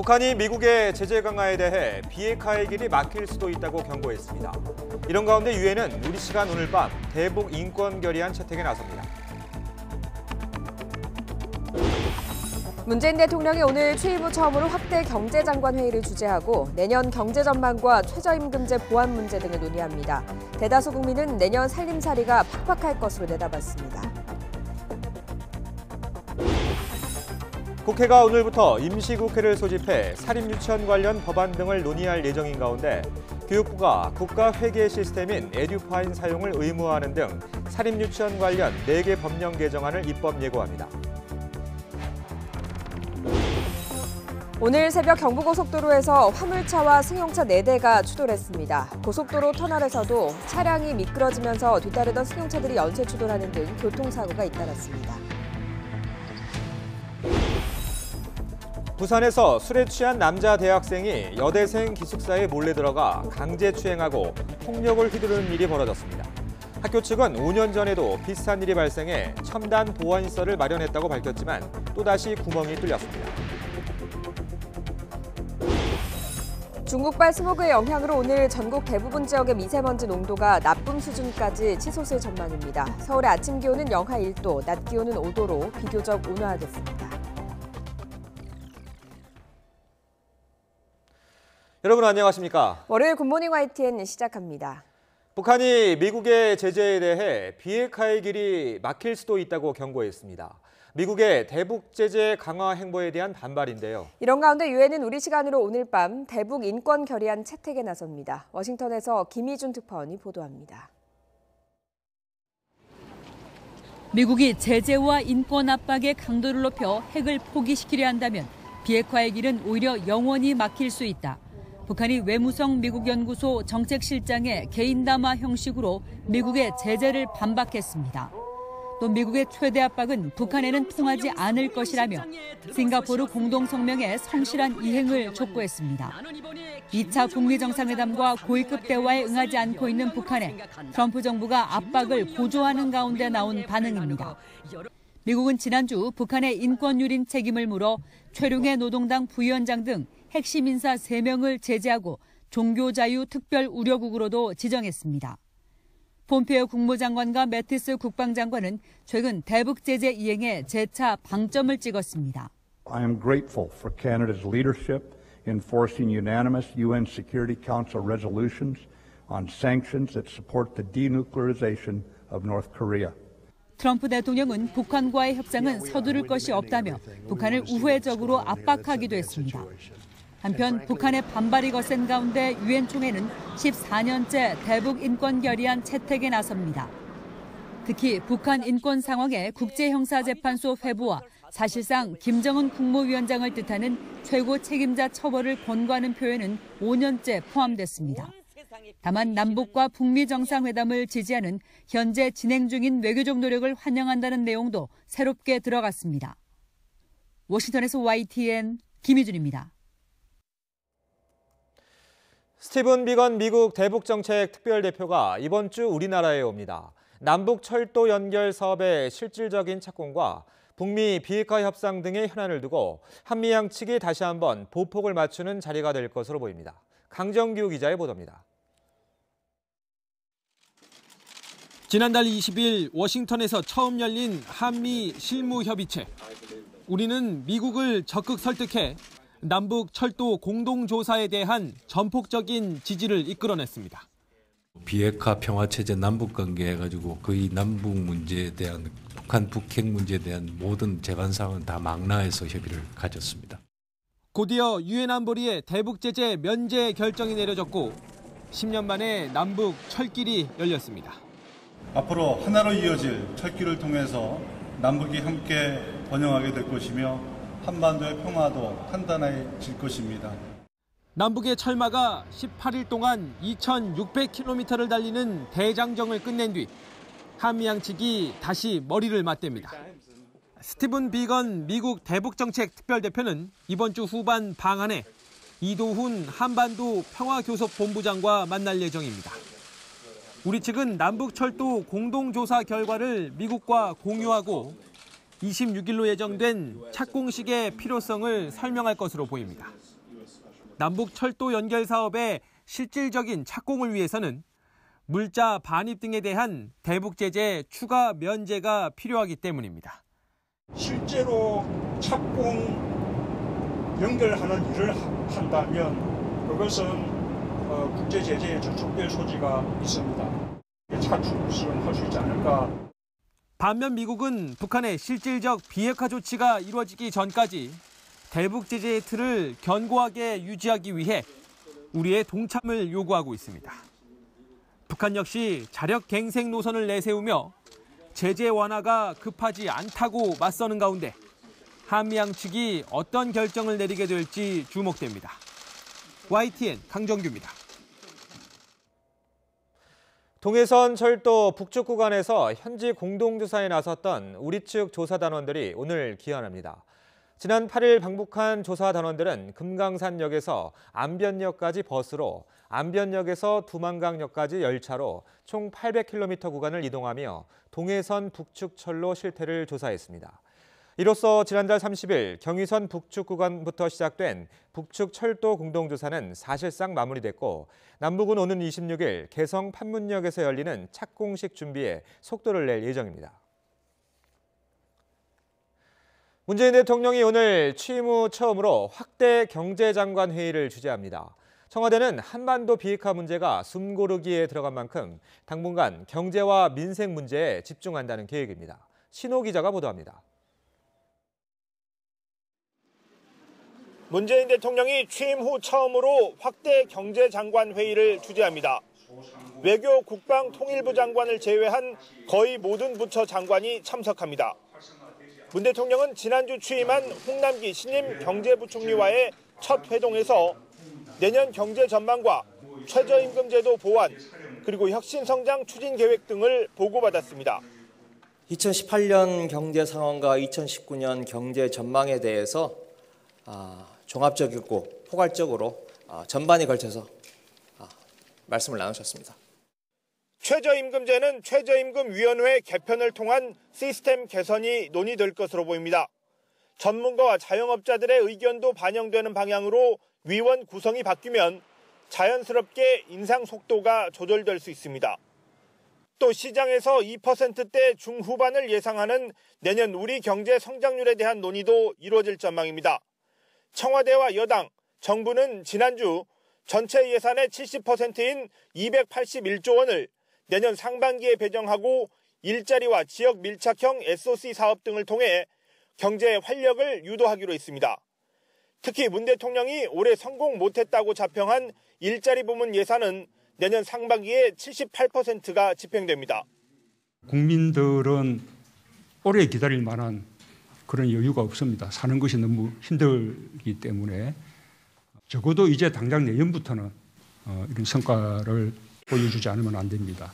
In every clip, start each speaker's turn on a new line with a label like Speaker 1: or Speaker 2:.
Speaker 1: 북한이 미국의 제재 강화에 대해 비핵화의 길이 막힐 수도 있다고 경고했습니다. 이런 가운데 유엔은 우리 시간 오늘 밤 대북 인권 결의안 채택에 나섭니다.
Speaker 2: 문재인 대통령이 오늘 취임 후 처음으로 확대 경제장관 회의를 주재하고 내년 경제 전망과 최저임금제 보완 문제 등을 논의합니다. 대다수 국민은 내년 살림살이가 팍팍할 것으로 내다봤습니다.
Speaker 1: 국회가 오늘부터 임시국회를 소집해 사립유치원 관련 법안 등을 논의할 예정인 가운데 교육부가 국가회계 시스템인 에듀파인 사용을 의무화하는 등 사립유치원 관련 4개 법령 개정안을 입법 예고합니다.
Speaker 2: 오늘 새벽 경부고속도로에서 화물차와 승용차 4대가 추돌했습니다. 고속도로 터널에서도 차량이 미끄러지면서 뒤따르던 승용차들이 연쇄 추돌하는 등 교통사고가 잇따랐습니다.
Speaker 1: 부산에서 술에 취한 남자 대학생이 여대생 기숙사에 몰래 들어가 강제 추행하고 폭력을 휘두르는 일이 벌어졌습니다. 학교 측은 5년 전에도 비슷한 일이 발생해 첨단 보안시설을 마련했다고 밝혔지만 또다시 구멍이 뚫렸습니다.
Speaker 2: 중국발 스모그의 영향으로 오늘 전국 대부분 지역의 미세먼지 농도가 나쁨 수준까지 치솟을 전망입니다. 서울의 아침 기온은 영하 1도, 낮 기온은 5도로 비교적 온화하겠습니다.
Speaker 1: 여러분 안녕하십니까?
Speaker 2: 월요일 굿모닝 YTN 시작합니다.
Speaker 1: 북한이 미국의 제재에 대해 비핵화의 길이 막힐 수도 있다고 경고했습니다. 미국의 대북 제재 강화 행보에 대한 반발인데요.
Speaker 2: 이런 가운데 유엔은 우리 시간으로 오늘 밤 대북 인권 결의안 채택에 나섭니다. 워싱턴에서 김희준 특파원이 보도합니다.
Speaker 3: 미국이 제재와 인권 압박의 강도를 높여 핵을 포기시키려 한다면 비핵화의 길은 오히려 영원히 막힐 수 있다. 북한이 외무성 미국 연구소 정책실장의 개인 담화 형식으로 미국의 제재를 반박했습니다. 또 미국의 최대 압박은 북한에는 통하지 않을 것이라며 싱가포르 공동성명의 성실한 이행을 촉구했습니다. 2차 북미 정상회담과 고위급 대화에 응하지 않고 있는 북한에 트럼프 정부가 압박을 고조하는 가운데 나온 반응입니다. 미국은 지난주 북한의 인권 유린 책임을 물어 최룡해 노동당 부위원장 등 핵심 인사 3명을 제재하고 종교자유 특별 우려국으로도 지정했습니다. 폼페이오 국무장관과 매티스 국방장관은 최근 대북 제재 이행에 재차 방점을 찍었습니다.
Speaker 4: I am grateful for Canada's leadership in forcing unanimous UN Security Council resolutions on sanctions that support the denuclearization of North Korea.
Speaker 3: 트럼프 대통령은 북한과의 협상은 서두를 것이 없다며 북한을 우회적으로 압박하기도 했습니다. 한편 북한의 반발이 거센 가운데 유엔 총회는 14년째 대북 인권 결의안 채택에 나섭니다. 특히 북한 인권 상황에 국제형사재판소 회부와 사실상 김정은 국무위원장을 뜻하는 최고 책임자 처벌을 권고하는 표현은 5년째 포함됐습니다. 다만 남북과 북미 정상회담을 지지하는 현재 진행 중인 외교적 노력을 환영한다는 내용도 새롭게 들어갔습니다. 워싱턴에서 YTN 김희준입니다.
Speaker 1: 스티븐 비건 미국 대북정책 특별대표가 이번 주 우리나라에 옵니다. 남북 철도 연결 사업의 실질적인 착공과 북미 비핵화 협상 등의 현안을 두고 한미 양측이 다시 한번 보폭을 맞추는 자리가 될 것으로 보입니다. 강정규 기자의 보도입니다.
Speaker 5: 지난달 20일 워싱턴에서 처음 열린 한미 실무협의체. 우리는 미국을 적극 설득해 남북 철도 공동조사에 대한 전폭적인 지지를 이끌어냈습니다.
Speaker 6: 비핵화 평화체제 남북관계 해가지고 거의 남북 문제에 대한 북한 북핵 문제에 대한 모든 제반 사항은 다 망라해서 협의를 가졌습니다.
Speaker 5: 곧이어 유엔 안보리의 대북 제재 면제 결정이 내려졌고 10년 만에 남북 철길이 열렸습니다.
Speaker 7: 앞으로 하나로 이어질 철길을 통해서 남북이 함께 번영하게 될 것이며 한반도의 평화도 탄탄해질 것입니다.
Speaker 5: 남북의 철마가 18일 동안 2,600km를 달리는 대장정을 끝낸 뒤 한미 양측이 다시 머리를 맞댑니다. 스티븐 비건 미국 대북정책 특별대표는 이번 주 후반 방한에 이도훈 한반도 평화교섭본부장과 만날 예정입니다. 우리 측은 남북철도 공동조사 결과를 미국과 공유하고 26일로 예정된 착공식의 필요성을 설명할 것으로 보입니다. 남북 철도 연결 사업의 실질적인 착공을 위해서는 물자 반입 등에 대한 대북 제재 추가 면제가 필요하기 때문입니다.
Speaker 8: 실제로 착공 연결하는 일을 한다면 그것은 국제 제재에 저촉될 소지가 있습니다. 착수는 할 수 있지 않을까.
Speaker 5: 반면 미국은 북한의 실질적 비핵화 조치가 이루어지기 전까지 대북 제재의 틀을 견고하게 유지하기 위해 우리의 동참을 요구하고 있습니다. 북한 역시 자력갱생 노선을 내세우며 제재 완화가 급하지 않다고 맞서는 가운데 한미 양측이 어떤 결정을 내리게 될지 주목됩니다. YTN 강정규입니다.
Speaker 1: 동해선 철도 북쪽 구간에서 현지 공동조사에 나섰던 우리 측 조사단원들이 오늘 귀환합니다. 지난 8일 방북한 조사단원들은 금강산역에서 안변역까지 버스로, 안변역에서 두만강역까지 열차로 총 800km 구간을 이동하며 동해선 북측 철로 실태를 조사했습니다. 이로써 지난달 30일 경의선 북측 구간부터 시작된 북측 철도 공동조사는 사실상 마무리됐고 남북은 오는 26일 개성 판문역에서 열리는 착공식 준비에 속도를 낼 예정입니다. 문재인 대통령이 오늘 취임 후 처음으로 확대 경제장관 회의를 주재합니다. 청와대는 한반도 비핵화 문제가 숨고르기에 들어간 만큼 당분간 경제와 민생 문제에 집중한다는 계획입니다. 신호 기자가 보도합니다.
Speaker 9: 문재인 대통령이 취임 후 처음으로 확대 경제장관 회의를 주재합니다. 외교, 국방, 통일부 장관을 제외한 거의 모든 부처 장관이 참석합니다. 문 대통령은 지난주 취임한 홍남기 신임 경제부총리와의 첫 회동에서 내년 경제 전망과 최저임금제도 보완, 그리고 혁신성장 추진 계획 등을 보고받았습니다.
Speaker 10: 2018년 경제 상황과 2019년 경제 전망에 대해서 종합적이고 포괄적으로 전반에 걸쳐서 말씀을 나누셨습니다.
Speaker 9: 최저임금제는 최저임금위원회 개편을 통한 시스템 개선이 논의될 것으로 보입니다. 전문가와 자영업자들의 의견도 반영되는 방향으로 위원 구성이 바뀌면 자연스럽게 인상 속도가 조절될 수 있습니다. 또 시장에서 2%대 중후반을 예상하는 내년 우리 경제 성장률에 대한 논의도 이루어질 전망입니다. 청와대와 여당, 정부는 지난주 전체 예산의 70%인 281조 원을 내년 상반기에 배정하고 일자리와 지역 밀착형 SOC 사업 등을 통해 경제의 활력을 유도하기로 했습니다. 특히 문 대통령이 올해 성공 못했다고 자평한 일자리 부문 예산은 내년 상반기에 78%가 집행됩니다.
Speaker 8: 국민들은 오래 기다릴 만한 그런 여유가 없습니다. 사는 것이 너무 힘들기 때문에 적어도 이제 당장 내년부터는 이런 성과를 보여주지 않으면 안 됩니다.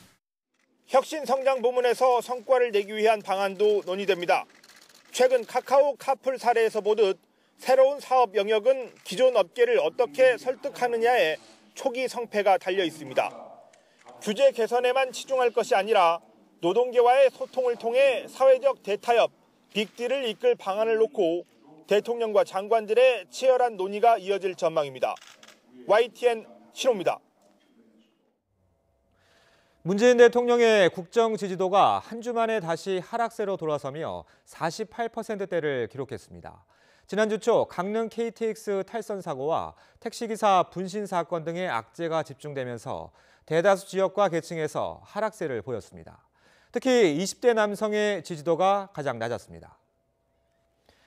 Speaker 9: 혁신성장 부문에서 성과를 내기 위한 방안도 논의됩니다. 최근 카카오 카풀 사례에서 보듯 새로운 사업 영역은 기존 업계를 어떻게 설득하느냐에 초기 성패가 달려 있습니다. 규제 개선에만 치중할 것이 아니라 노동계와의 소통을 통해 사회적 대타협, 빅딜을 이끌 방안을 놓고 대통령과 장관들의 치열한 논의가 이어질 전망입니다. YTN 신호입니다.
Speaker 1: 문재인 대통령의 국정 지지도가 한 주 만에 다시 하락세로 돌아서며 48%대를 기록했습니다. 지난주 초 강릉 KTX 탈선 사고와 택시기사 분신 사건 등의 악재가 집중되면서 대다수 지역과 계층에서 하락세를 보였습니다. 특히 20대 남성의 지지도가 가장 낮았습니다.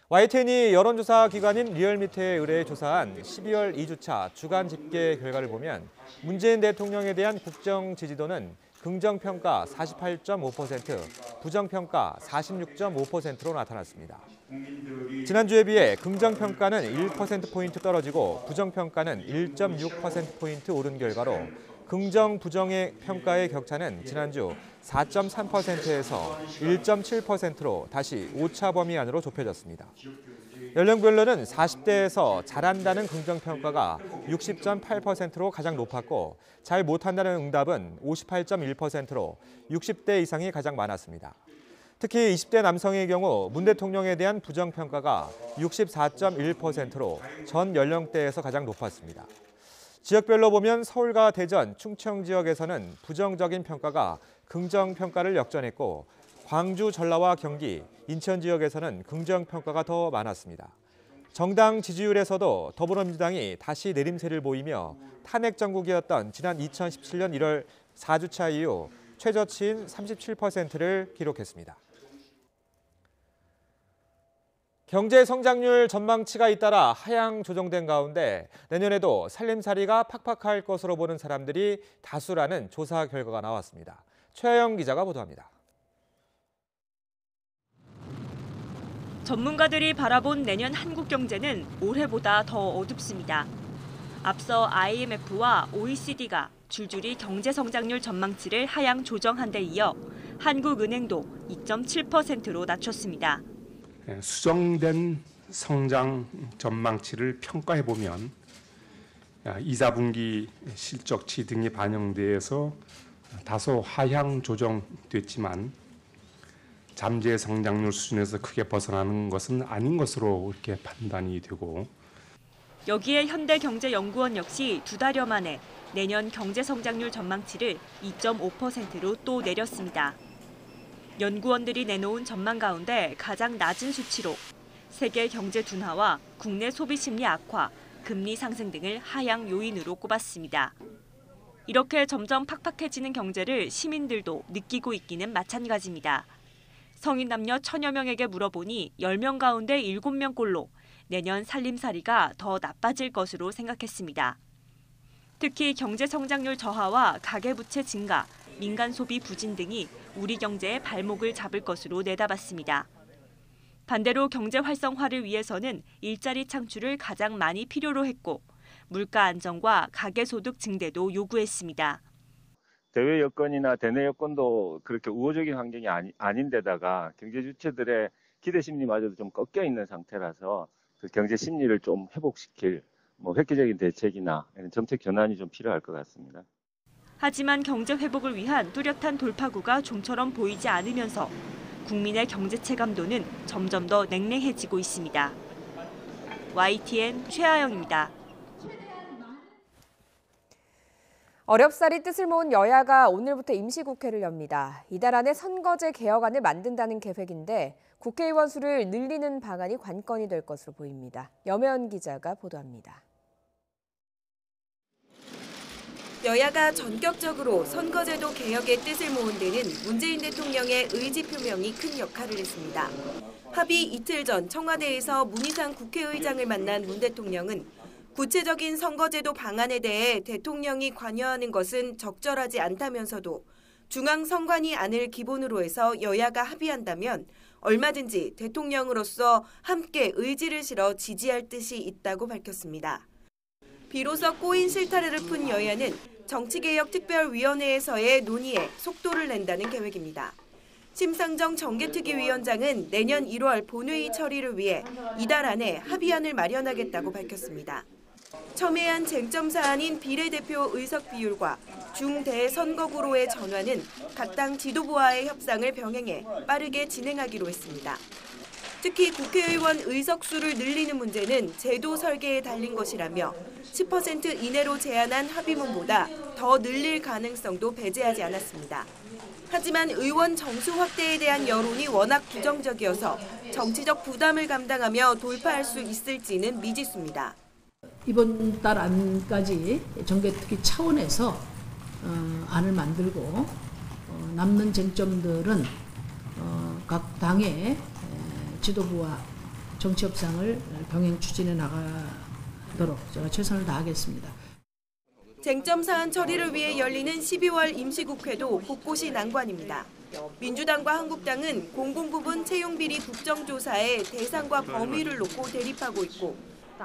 Speaker 1: YTN이 여론조사 기관인 리얼미터에 의뢰해 조사한 12월 2주차 주간 집계 결과를 보면 문재인 대통령에 대한 국정 지지도는 긍정평가 48.5%, 부정평가 46.5%로 나타났습니다. 지난주에 비해 긍정평가는 1%포인트 떨어지고 부정평가는 1.6%포인트 오른 결과로 긍정, 부정의 평가의 격차는 지난주 4.3%에서 1.7%로 다시 오차 범위 안으로 좁혀졌습니다. 연령별로는 40대에서 잘한다는 긍정평가가 60.8%로 가장 높았고 잘 못한다는 응답은 58.1%로 60대 이상이 가장 많았습니다. 특히 20대 남성의 경우 문 대통령에 대한 부정평가가 64.1%로 전 연령대에서 가장 높았습니다. 지역별로 보면 서울과 대전, 충청 지역에서는 부정적인 평가가 긍정 평가를 역전했고 광주, 전라와 경기, 인천 지역에서는 긍정 평가가 더 많았습니다. 정당 지지율에서도 더불어민주당이 다시 내림세를 보이며 탄핵 정국이었던 지난 2017년 1월 4주차 이후 최저치인 37%를 기록했습니다. 경제 성장률 전망치가 잇따라 하향 조정된 가운데 내년에도 살림살이가 팍팍할 것으로 보는 사람들이 다수라는 조사 결과가 나왔습니다. 최하영 기자가 보도합니다.
Speaker 11: 전문가들이 바라본 내년 한국 경제는 올해보다 더 어둡습니다. 앞서 IMF와 OECD가 줄줄이 경제 성장률 전망치를 하향 조정한 데 이어 한국은행도 2.7%로 낮췄습니다.
Speaker 12: 수정된 성장 전망치를 평가해보면 2, 4분기 실적치 등이 반영돼서 다소 하향 조정됐지만 잠재 성장률 수준에서 크게 벗어나는 것은 아닌 것으로 이렇게 판단이 되고
Speaker 11: 여기에 현대경제연구원 역시 2달여 만에 내년 경제 성장률 전망치를 2.5%로 또 내렸습니다. 연구원들이 내놓은 전망 가운데 가장 낮은 수치로 세계 경제 둔화와 국내 소비 심리 악화, 금리 상승 등을 하향 요인으로 꼽았습니다. 이렇게 점점 팍팍해지는 경제를 시민들도 느끼고 있기는 마찬가지입니다. 성인 남녀 1000여 명에게 물어보니 10명 가운데 7명꼴로 내년 살림살이가 더 나빠질 것으로 생각했습니다. 특히 경제 성장률 저하와 가계부채 증가, 민간 소비 부진 등이 우리 경제의 발목을 잡을 것으로 내다봤습니다. 반대로 경제 활성화를 위해서는 일자리 창출을 가장 많이 필요로 했고 물가 안정과 가계소득 증대도 요구했습니다.
Speaker 13: 대외 여건이나 대내 여건도 그렇게 우호적인 환경이 아닌데다가 경제 주체들의 기대 심리마저도 좀 꺾여 있는 상태라서 그 경제 심리를 좀 회복시킬 획기적인 대책이나 정책 전환이 좀 필요할 것 같습니다.
Speaker 11: 하지만 경제 회복을 위한 뚜렷한 돌파구가 좀처럼 보이지 않으면서 국민의 경제 체감도는 점점 더 냉랭해지고 있습니다. YTN 최하영입니다.
Speaker 2: 어렵사리 뜻을 모은 여야가 오늘부터 임시국회를 엽니다. 이달 안에 선거제 개혁안을 만든다는 계획인데 국회의원 수를 늘리는 방안이 관건이 될 것으로 보입니다. 염혜연 기자가 보도합니다.
Speaker 14: 여야가 전격적으로 선거제도 개혁의 뜻을 모은 데는 문재인 대통령의 의지 표명이 큰 역할을 했습니다. 합의 이틀 전 청와대에서 문희상 국회의장을 만난 문 대통령은 구체적인 선거제도 방안에 대해 대통령이 관여하는 것은 적절하지 않다면서도 중앙선관위 안을 기본으로 해서 여야가 합의한다면 얼마든지 대통령으로서 함께 의지를 실어 지지할 뜻이 있다고 밝혔습니다. 비로소 꼬인 실타래를 푼 여야는 정치개혁특별위원회에서의 논의에 속도를 낸다는 계획입니다. 심상정 정개특위위원장은 내년 1월 본회의 처리를 위해 이달 안에 합의안을 마련하겠다고 밝혔습니다. 첨예한 쟁점 사안인 비례대표 의석 비율과 중대선거구로의 전환은 각 당 지도부와의 협상을 병행해 빠르게 진행하기로 했습니다. 특히 국회의원 의석수를 늘리는 문제는 제도 설계에 달린 것이라며 10% 이내로 제한한 합의문보다 더 늘릴 가능성도 배제하지 않았습니다. 하지만 의원 정수 확대에 대한 여론이 워낙 부정적이어서 정치적 부담을 감당하며 돌파할 수 있을지는 미지수입니다.
Speaker 15: 이번 달 안까지 정개특위 차원에서 안을 만들고 남는 쟁점들은 각 당의 지도부와 정치 협상을 병행 추진해 나가도록 제가 최선을 다하겠습니다.
Speaker 14: 쟁점 사안 처리를 위해 열리는 12월 임시국회도 곳곳이 난관입니다. 민주당과 한국당은 공공부문 채용비리 국정조사에 대상과 범위를 놓고 대립하고 있고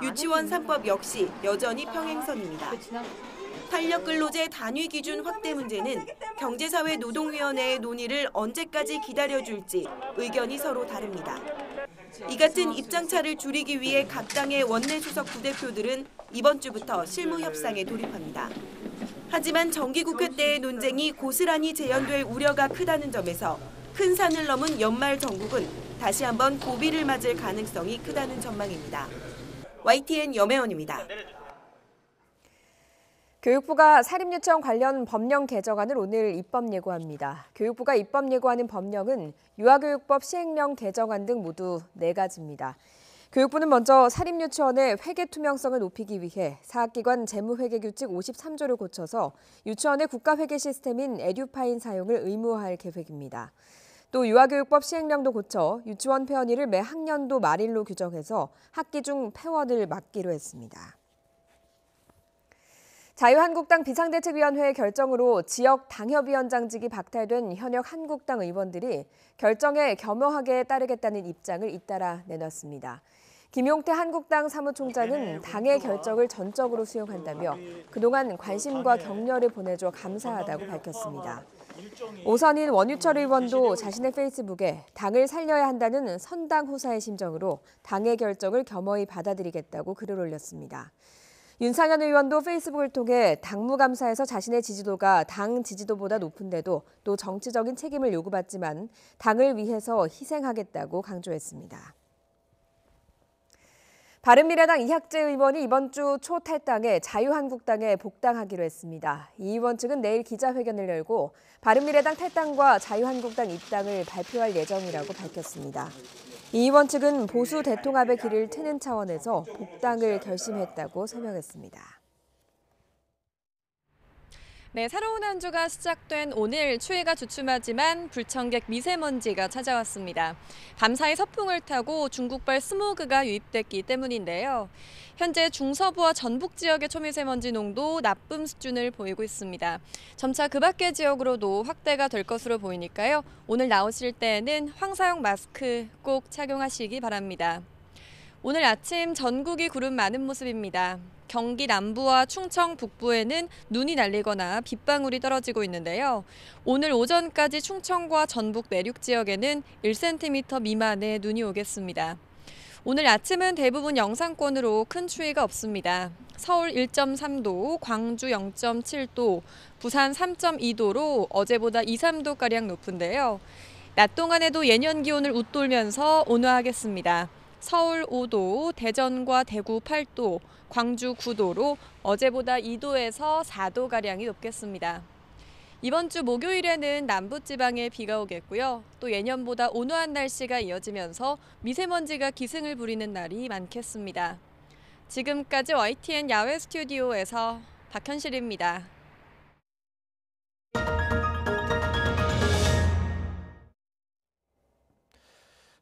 Speaker 14: 유치원 3법 역시 여전히 평행선입니다. 탄력근로제 단위 기준 확대 문제는 경제사회노동위원회의 논의를 언제까지 기다려줄지 의견이 서로 다릅니다. 이 같은 입장차를 줄이기 위해 각 당의 원내수석 부대표들은 이번 주부터 실무 협상에 돌입합니다. 하지만 정기국회 때의 논쟁이 고스란히 재현될 우려가 크다는 점에서 큰 산을 넘은 연말 전국은 다시 한번 고비를 맞을 가능성이 크다는 전망입니다. YTN 염혜원입니다.
Speaker 2: 교육부가 사립유치원 관련 법령 개정안을 오늘 입법 예고합니다. 교육부가 입법 예고하는 법령은 유아교육법 시행령 개정안 등 모두 4가지입니다. 교육부는 먼저 사립유치원의 회계 투명성을 높이기 위해 사학기관 재무회계규칙 53조를 고쳐서 유치원의 국가회계 시스템인 에듀파인 사용을 의무화할 계획입니다. 또 유아교육법 시행령도 고쳐 유치원 폐원일을 매 학년도 말일로 규정해서 학기 중 폐원을 막기로 했습니다. 자유한국당 비상대책위원회의 결정으로 지역 당협위원장직이 박탈된 현역 한국당 의원들이 결정에 겸허하게 따르겠다는 입장을 잇따라 내놨습니다. 김용태 한국당 사무총장은 당의 결정을 전적으로 수용한다며 그동안 관심과 격려를 보내줘 감사하다고 밝혔습니다. 오선인 원유철 의원도 자신의 페이스북에 당을 살려야 한다는 선당 후사의 심정으로 당의 결정을 겸허히 받아들이겠다고 글을 올렸습니다. 윤상현 의원도 페이스북을 통해 당무감사에서 자신의 지지도가 당 지지도보다 높은데도 또 정치적인 책임을 요구받지만 당을 위해서 희생하겠다고 강조했습니다. 바른미래당 이학재 의원이 이번 주 초 탈당해 자유한국당에 복당하기로 했습니다. 이 의원 측은 내일 기자회견을 열고 바른미래당 탈당과 자유한국당 입당을 발표할 예정이라고 밝혔습니다. 이 의원 측은 보수 대통합의 길을 트는 차원에서 복당을 결심했다고 설명했습니다.
Speaker 16: 네, 새로운 한 주가 시작된 오늘 추위가 주춤하지만 불청객 미세먼지가 찾아왔습니다. 밤사이 서풍을 타고 중국발 스모그가 유입됐기 때문인데요. 현재 중서부와 전북 지역의 초미세먼지 농도 나쁨 수준을 보이고 있습니다. 점차 그 밖의 지역으로도 확대가 될 것으로 보이니까요. 오늘 나오실 때에는 황사용 마스크 꼭 착용하시기 바랍니다. 오늘 아침 전국이 구름 많은 모습입니다. 경기 남부와 충청 북부에는 눈이 날리거나 빗방울이 떨어지고 있는데요. 오늘 오전까지 충청과 전북 내륙 지역에는 1cm 미만의 눈이 오겠습니다. 오늘 아침은 대부분 영상권으로 큰 추위가 없습니다. 서울 1.3도, 광주 0.7도, 부산 3.2도로 어제보다 2, 3도가량 높은데요. 낮 동안에도 예년 기온을 웃돌면서 온화하겠습니다. 서울 5도, 대전과 대구 8도, 광주 9도로 어제보다 2도에서 4도가량이 높겠습니다. 이번 주 목요일에는 남부지방에 비가 오겠고요. 또 예년보다 온화한 날씨가 이어지면서 미세먼지가 기승을 부리는 날이 많겠습니다. 지금까지 YTN 야외 스튜디오에서 박현실입니다.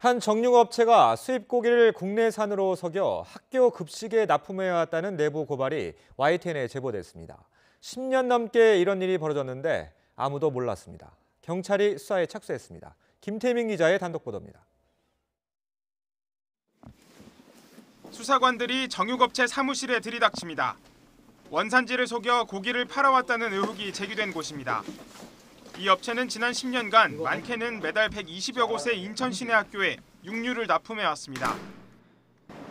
Speaker 1: 한 정육업체가 수입 고기를 국내산으로 속여 학교 급식에 납품해왔다는 내부 고발이 YTN에 제보됐습니다. 10년 넘게 이런 일이 벌어졌는데 아무도 몰랐습니다. 경찰이 수사에 착수했습니다. 김태민 기자의 단독 보도입니다.
Speaker 17: 수사관들이 정육업체 사무실에 들이닥칩니다. 원산지를 속여 고기를 팔아왔다는 의혹이 제기된 곳입니다. 이 업체는 지난 10년간 많게는 매달 120여 곳의 인천 시내 학교에 육류를 납품해왔습니다.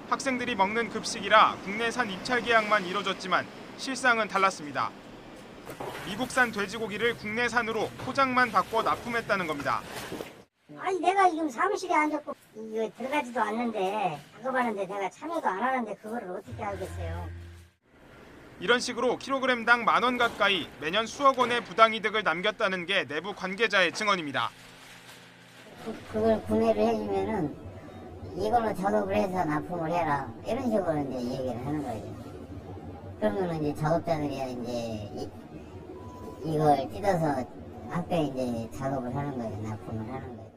Speaker 17: 학생들이 먹는 급식이라 국내산 입찰 계약만 이뤄졌지만 실상은 달랐습니다. 미국산 돼지고기를 국내산으로 포장만 바꿔 납품했다는 겁니다.
Speaker 18: 아니 내가 지금 사무실에 앉았고 이거 들어가지도 않는데 작업하는데 내가 참여도 안 하는데 그거를 어떻게 알겠어요.
Speaker 17: 이런 식으로 킬로그램당 10,000원 가까이 매년 수억 원의 부당이득을 남겼다는 게 내부 관계자의 증언입니다.
Speaker 18: 그걸 구매를 해주면은 이걸로 작업을 해서 납품을 해라 이런 식으로 이제 얘기를 하는 거죠. 그러면은 이제 작업자들이 이제 이걸 뜯어서 학교에 이제 작업을 하는 거예요. 납품을 하는 거예요.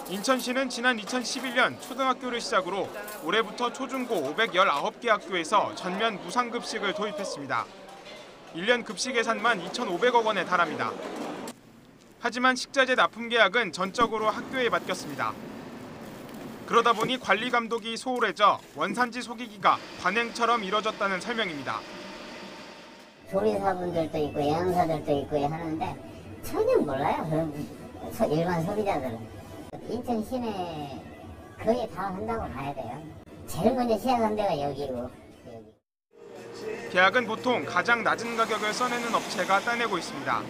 Speaker 17: 인천시는 지난 2011년 초등학교를 시작으로 올해부터 초중고 519개 학교에서 전면 무상급식을 도입했습니다. 1년 급식 예산만 2,500억 원에 달합니다. 하지만 식자재 납품 계약은 전적으로 학교에 맡겼습니다. 그러다 보니 관리 감독이 소홀해져 원산지 속이기가 관행처럼 이뤄졌다는 설명입니다.
Speaker 18: 조리사분들도 있고 영양사들도 있고 하는데 전혀 몰라요. 그런 일반 소비자들은. 인천 시내 거의 다 한다고 봐야 돼요. 제일 먼저 시작한 데가 여기고.
Speaker 17: 계약은 보통 가장 낮은 가격을 써내는 업체가 따내고 있습니다.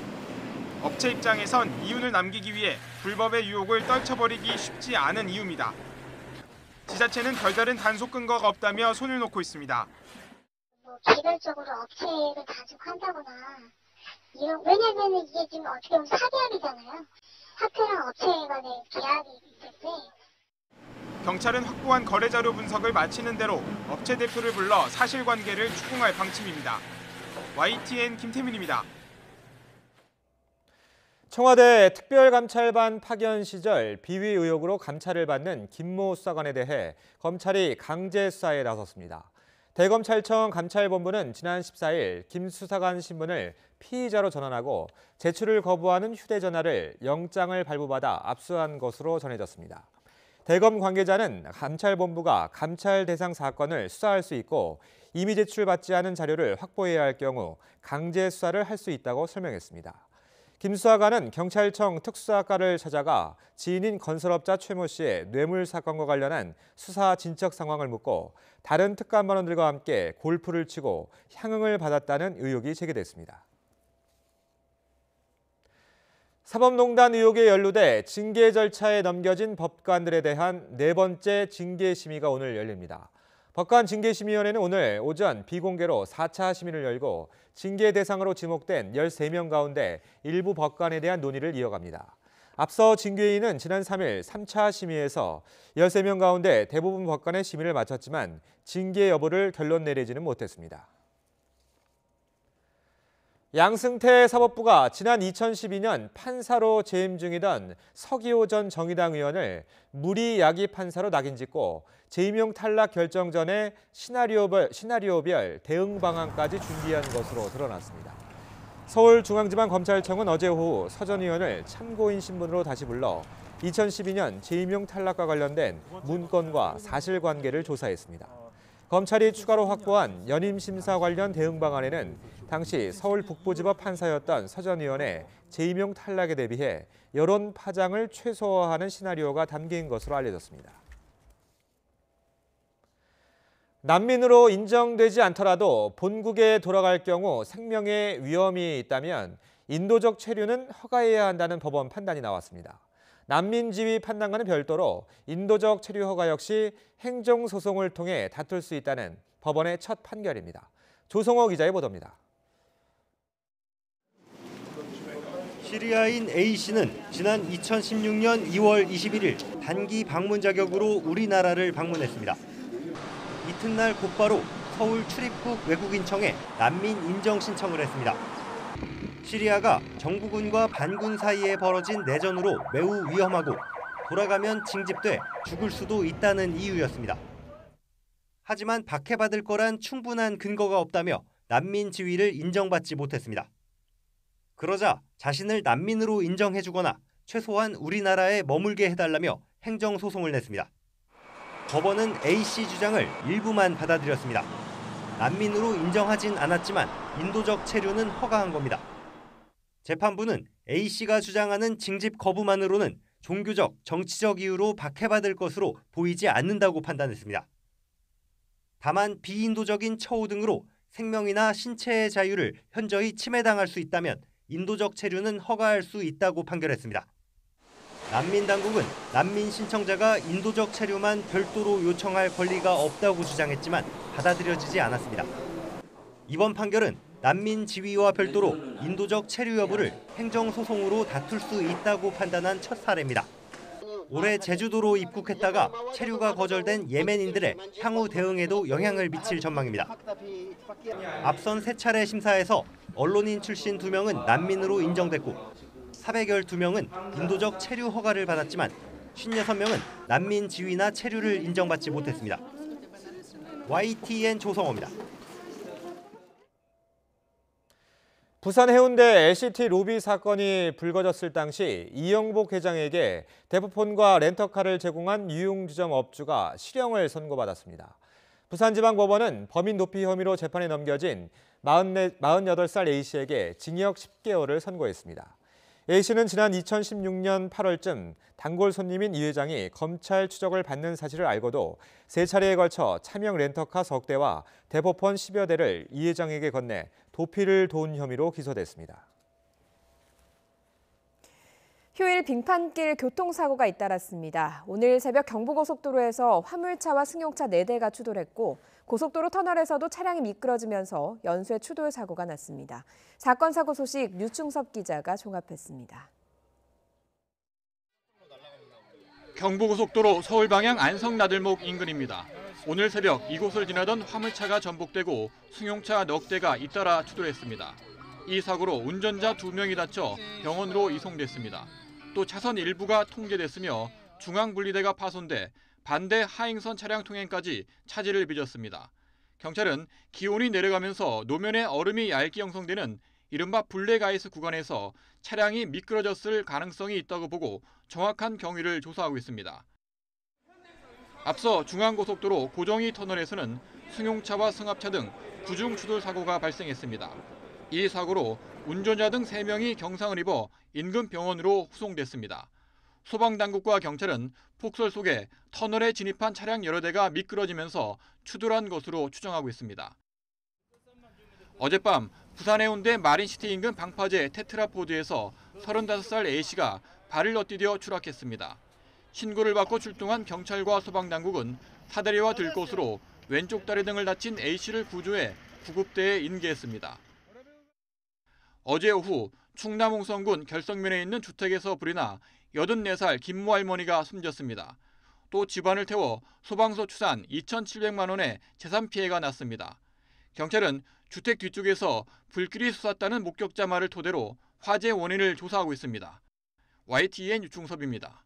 Speaker 17: 업체 입장에선 이윤을 남기기 위해 불법의 유혹을 떨쳐버리기 쉽지 않은 이유입니다. 지자체는 별다른 단속 근거가 없다며 손을 놓고 있습니다.
Speaker 19: 개별적으로 업체를 단속한다거나 왜냐면 이게 지금 어떻게 보면 사계약이잖아요. 학교랑 업체 간의 계약이기 때문에.
Speaker 17: 경찰은 확보한 거래 자료 분석을 마치는 대로 업체 대표를 불러 사실관계를 추궁할 방침입니다. YTN 김태민입니다.
Speaker 1: 청와대 특별감찰반 파견 시절 비위 의혹으로 감찰을 받는 김모 수사관에 대해 검찰이 강제 수사에 나섰습니다. 대검찰청 감찰본부는 지난 14일 김 수사관 신분을 피의자로 전환하고 제출을 거부하는 휴대전화를 영장을 발부받아 압수한 것으로 전해졌습니다. 대검 관계자는 감찰본부가 감찰 대상 사건을 수사할 수 있고 이미 제출받지 않은 자료를 확보해야 할 경우 강제 수사를 할 수 있다고 설명했습니다. 김 수사관은 경찰청 특수사과를 찾아가 지인인 건설업자 최모 씨의 뇌물 사건과 관련한 수사 진척 상황을 묻고 다른 특감반원들과 함께 골프를 치고 향응을 받았다는 의혹이 제기됐습니다. 사법농단 의혹에 연루돼 징계 절차에 넘겨진 법관들에 대한 네 번째 징계 심의가 오늘 열립니다. 법관 징계심의위원회는 오늘 오전 비공개로 4차 심의를 열고 징계 대상으로 지목된 13명 가운데 일부 법관에 대한 논의를 이어갑니다. 앞서 징계위는 지난 3일 3차 심의에서 13명 가운데 대부분 법관의 심의를 마쳤지만 징계 여부를 결론 내리지는 못했습니다. 양승태 사법부가 지난 2012년 판사로 재임 중이던 서기호 전 정의당 의원을 무리야기 판사로 낙인짓고 재임용 탈락 결정 전에 시나리오별 대응 방안까지 준비한 것으로 드러났습니다. 서울중앙지방검찰청은 어제 오후 서 전 의원을 참고인 신분으로 다시 불러 2012년 재임용 탈락과 관련된 문건과 사실관계를 조사했습니다. 검찰이 추가로 확보한 연임 심사 관련 대응 방안에는 당시 서울 북부지법 판사였던 서 전 의원의 재임용 탈락에 대비해 여론 파장을 최소화하는 시나리오가 담긴 것으로 알려졌습니다. 난민으로 인정되지 않더라도 본국에 돌아갈 경우 생명의 위험이 있다면 인도적 체류는 허가해야 한다는 법원 판단이 나왔습니다. 난민 지위 판단과는 별도로 인도적 체류 허가 역시 행정소송을 통해 다툴 수 있다는 법원의 첫 판결입니다. 조성호 기자의 보도입니다.
Speaker 20: 시리아인 A씨는 지난 2016년 2월 21일 단기 방문 자격으로 우리나라를 방문했습니다. 이튿날 곧바로 서울 출입국 외국인청에 난민 인정 신청을 했습니다. 시리아가 정부군과 반군 사이에 벌어진 내전으로 매우 위험하고 돌아가면 징집돼 죽을 수도 있다는 이유였습니다. 하지만 박해받을 거란 충분한 근거가 없다며 난민 지위를 인정받지 못했습니다. 그러자 자신을 난민으로 인정해주거나 최소한 우리나라에 머물게 해달라며 행정소송을 냈습니다. 법원은 A씨 주장을 일부만 받아들였습니다. 난민으로 인정하진 않았지만 인도적 체류는 허가한 겁니다. 재판부는 A씨가 주장하는 징집 거부만으로는 종교적, 정치적 이유로 박해받을 것으로 보이지 않는다고 판단했습니다. 다만 비인도적인 처우 등으로 생명이나 신체의 자유를 현저히 침해당할 수 있다면 인도적 체류는 허가할 수 있다고 판결했습니다. 난민 당국은 난민 신청자가 인도적 체류만 별도로 요청할 권리가 없다고 주장했지만 받아들여지지 않았습니다. 이번 판결은 난민 지위와 별도로 인도적 체류 여부를 행정소송으로 다툴 수 있다고 판단한 첫 사례입니다. 올해 제주도로 입국했다가 체류가 거절된 예멘인들의 향후 대응에도 영향을 미칠 전망입니다. 앞선 3차례 심사에서 언론인 출신 2명은 난민으로 인정됐고 412명은 인도적 체류 허가를 받았지만 56명은 난민 지위나 체류를 인정받지 못했습니다. YTN 조성호입니다.
Speaker 1: 부산 해운대 LCT 로비 사건이 불거졌을 당시 이영복 회장에게 대포폰과 렌터카를 제공한 유흥주점 업주가 실형을 선고받았습니다. 부산지방법원은 범인 도피 혐의로 재판에 넘겨진 48살 A씨에게 징역 10개월을 선고했습니다. A씨는 지난 2016년 8월쯤 단골 손님인 이 회장이 검찰 추적을 받는 사실을 알고도 3차례에 걸쳐 차명 렌터카 석 대와 대포폰 10여 대를 이 회장에게 건네 도피를 도운 혐의로 기소됐습니다.
Speaker 2: 휴일 빙판길 교통사고가 잇따랐습니다. 오늘 새벽 경부고속도로에서 화물차와 승용차 4대가 추돌했고 고속도로 터널에서도 차량이 미끄러지면서 연쇄 추돌 사고가 났습니다. 사건 사고 소식 류충섭 기자가 종합했습니다.
Speaker 21: 경부고속도로 서울 방향 안성 나들목 인근입니다. 오늘 새벽 이곳을 지나던 화물차가 전복되고 승용차 넉 대가 잇따라 추돌했습니다. 이 사고로 운전자 2명이 다쳐 병원으로 이송됐습니다. 또 차선 일부가 통제됐으며 중앙분리대가 파손돼 반대 하행선 차량 통행까지 차질을 빚었습니다. 경찰은 기온이 내려가면서 노면에 얼음이 얇게 형성되는 이른바 블랙아이스 구간에서 차량이 미끄러졌을 가능성이 있다고 보고 정확한 경위를 조사하고 있습니다. 앞서 중앙고속도로 고정이 터널에서는 승용차와 승합차 등 구중 추돌 사고가 발생했습니다. 이 사고로 운전자 등 3명이 경상을 입어 인근 병원으로 후송됐습니다. 소방당국과 경찰은 폭설 속에 터널에 진입한 차량 여러 대가 미끄러지면서 추돌한 것으로 추정하고 있습니다. 어젯밤 부산 해운대 마린시티 인근 방파제 테트라포드에서 35살 A씨가 발을 엇디뎌 추락했습니다. 신고를 받고 출동한 경찰과 소방당국은 사다리와 들것으로 왼쪽 다리 등을 다친 A씨를 구조해 구급대에 인계했습니다. 어제 오후 충남 홍성군 결성면에 있는 주택에서 불이 나 84살 김모 할머니가 숨졌습니다. 또 집안을 태워 소방서 추산 2,700만 원의 재산 피해가 났습니다. 경찰은 주택 뒤쪽에서 불길이 솟았다는 목격자 말을 토대로 화재 원인을 조사하고 있습니다. YTN 유충섭입니다.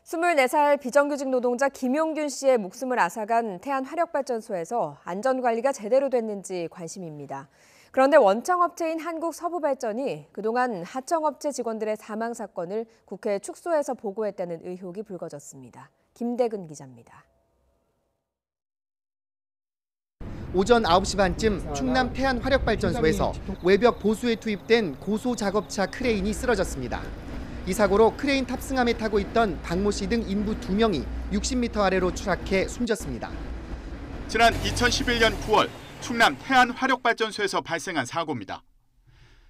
Speaker 2: 24살 비정규직 노동자 김용균 씨의 목숨을 앗아간 태안화력발전소에서 안전관리가 제대로 됐는지 관심입니다. 그런데 원청업체인 한국서부발전이 그동안 하청업체 직원들의 사망 사건을 국회에 축소해서 보고했다는 의혹이 불거졌습니다. 김대근 기자입니다.
Speaker 22: 오전 9시 반쯤 충남 태안화력발전소에서 외벽 보수에 투입된 고소작업차 크레인이 쓰러졌습니다. 이 사고로 크레인 탑승함에 타고 있던 박모 씨 등 인부 2명이 60m 아래로 추락해 숨졌습니다.
Speaker 23: 지난 2011년 9월 충남 태안화력발전소에서 발생한 사고입니다.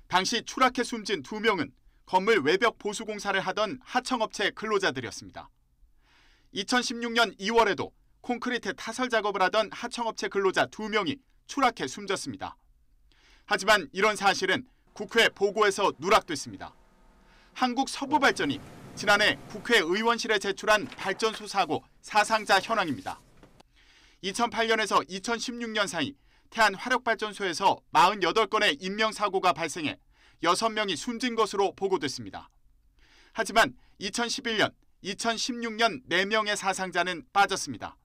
Speaker 23: 당시 추락해 숨진 2명은 건물 외벽 보수 공사를 하던 하청업체 근로자들이었습니다. 2016년 2월에도 콘크리트 타설 작업을 하던 하청업체 근로자 2명이 추락해 숨졌습니다. 하지만 이런 사실은 국회 보고에서 누락됐습니다. 한국서부발전이 지난해 국회 의원실에 제출한 발전소 사고 사상자 현황입니다. 2008년에서 2016년 사이 태안화력발전소에서 48건의 인명사고가 발생해 6명이 숨진 것으로 보고됐습니다. 하지만 2011년, 2016년 4명의 사상자는 빠졌습니다.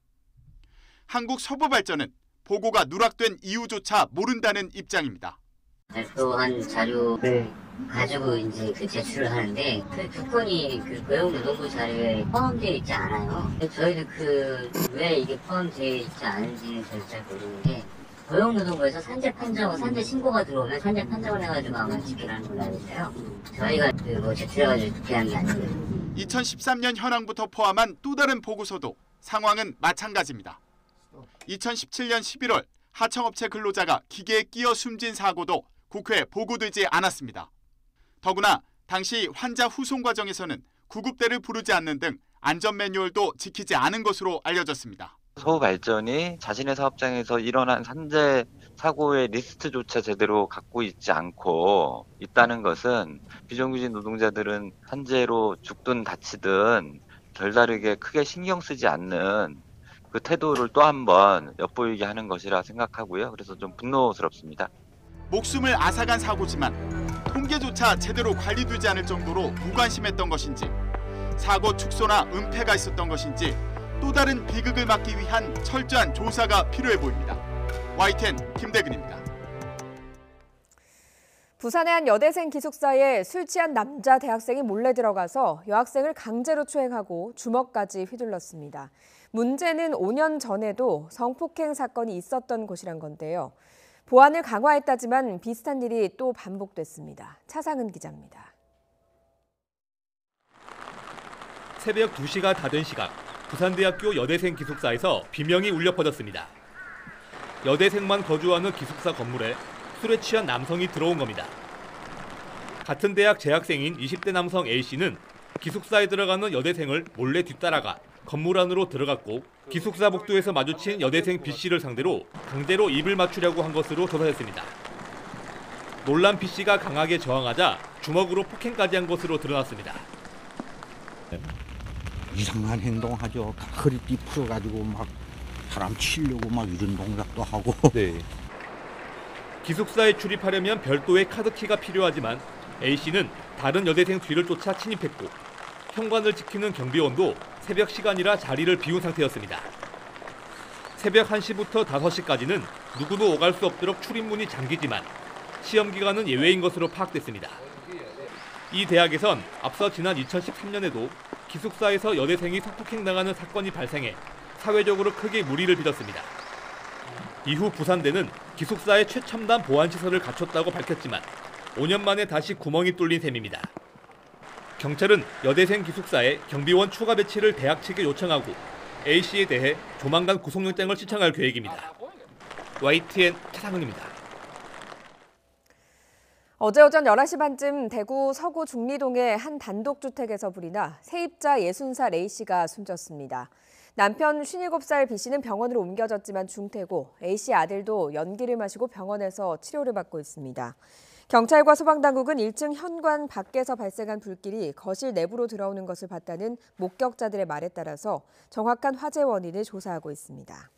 Speaker 23: 한국서부발전은 보고가 누락된 이유조차 모른다는 입장입니다.
Speaker 18: 별도한 자료를 가지고 이제 제출을 하는데 그 특권이 고용노동부 자료에 포함되어 있지 않아요. 저희도 왜 이게 포함되어 있지 않은지는 잘 모르는데 고용노동부에서 산재 판정하고 산재 신고가 들어오면 산재 판정을 해가지고 아마 집행하는 걸로 알고 있어요. 저희가 제출해가지고 집행한 게 아니에요.
Speaker 23: 2013년 현황부터 포함한 또 다른 보고서도 상황은 마찬가지입니다. 2017년 11월 하청업체 근로자가 기계에 끼어 숨진 사고도 국회에 보고되지 않았습니다. 더구나 당시 환자 후송 과정에서는 구급대를 부르지 않는 등 안전 매뉴얼도 지키지 않은 것으로 알려졌습니다.
Speaker 24: 서부발전이 자신의 사업장에서 일어난 산재 사고의 리스트조차 제대로 갖고 있지 않고 있다는 것은 비정규직 노동자들은 산재로 죽든 다치든 별다르게 크게 신경 쓰지 않는 그 태도를 또 한 번 엿보이게 하는 것이라 생각하고요. 그래서 좀 분노스럽습니다.
Speaker 23: 목숨을 앗아간 사고지만 통계조차 제대로 관리되지 않을 정도로 무관심했던 것인지 사고 축소나 은폐가 있었던 것인지 또 다른 비극을 막기 위한 철저한 조사가 필요해 보입니다. YTN 김대근입니다.
Speaker 2: 부산의 한 여대생 기숙사에 술 취한 남자 대학생이 몰래 들어가서 여학생을 강제로 추행하고 주먹까지 휘둘렀습니다. 문제는 5년 전에도 성폭행 사건이 있었던 곳이란 건데요. 보안을 강화했다지만 비슷한 일이 또 반복됐습니다. 차상은 기자입니다.
Speaker 25: 새벽 2시가 다 된 시각, 부산대학교 여대생 기숙사에서 비명이 울려 퍼졌습니다. 여대생만 거주하는 기숙사 건물에 술에 취한 남성이 들어온 겁니다. 같은 대학 재학생인 20대 남성 A씨는 기숙사에 들어가는 여대생을 몰래 뒤따라가 건물 안으로 들어갔고 기숙사 복도에서 마주친 여대생 B씨를 상대로 강제로 입을 맞추려고 한 것으로 조사했습니다. 놀란 B씨가 강하게 저항하자 주먹으로 폭행까지 한 것으로 드러났습니다.
Speaker 3: 이상한 행동하죠. 허리띠 풀어가지고 막 사람 치려고 막 이런 동작도 하고. 네.
Speaker 25: 기숙사에 출입하려면 별도의 카드키가 필요하지만 A씨는 다른 여대생 뒤를 쫓아 침입했고 현관을 지키는 경비원도 새벽 시간이라 자리를 비운 상태였습니다. 새벽 1시부터 5시까지는 누구도 오갈 수 없도록 출입문이 잠기지만 시험 기간은 예외인 것으로 파악됐습니다. 이 대학에선 앞서 지난 2013년에도 기숙사에서 여대생이 성폭행당하는 사건이 발생해 사회적으로 크게 물의를 빚었습니다. 이후 부산대는 기숙사에 최첨단 보안시설을 갖췄다고 밝혔지만 5년 만에 다시 구멍이 뚫린 셈입니다. 경찰은 여대생 기숙사에 경비원 추가 배치를 대학 측에 요청하고 A씨에 대해 조만간 구속영장을 신청할 계획입니다. YTN 차상은입니다.
Speaker 2: 어제 오전 11시 반쯤 대구 서구 중리동의 한 단독주택에서 불이 나 세입자 60살 A씨가 숨졌습니다. 남편 57살 B씨는 병원으로 옮겨졌지만 중태고 A씨 아들도 연기를 마시고 병원에서 치료를 받고 있습니다. 경찰과 소방당국은 1층 현관 밖에서 발생한 불길이 거실 내부로 들어오는 것을 봤다는 목격자들의 말에 따라서 정확한 화재 원인을 조사하고 있습니다.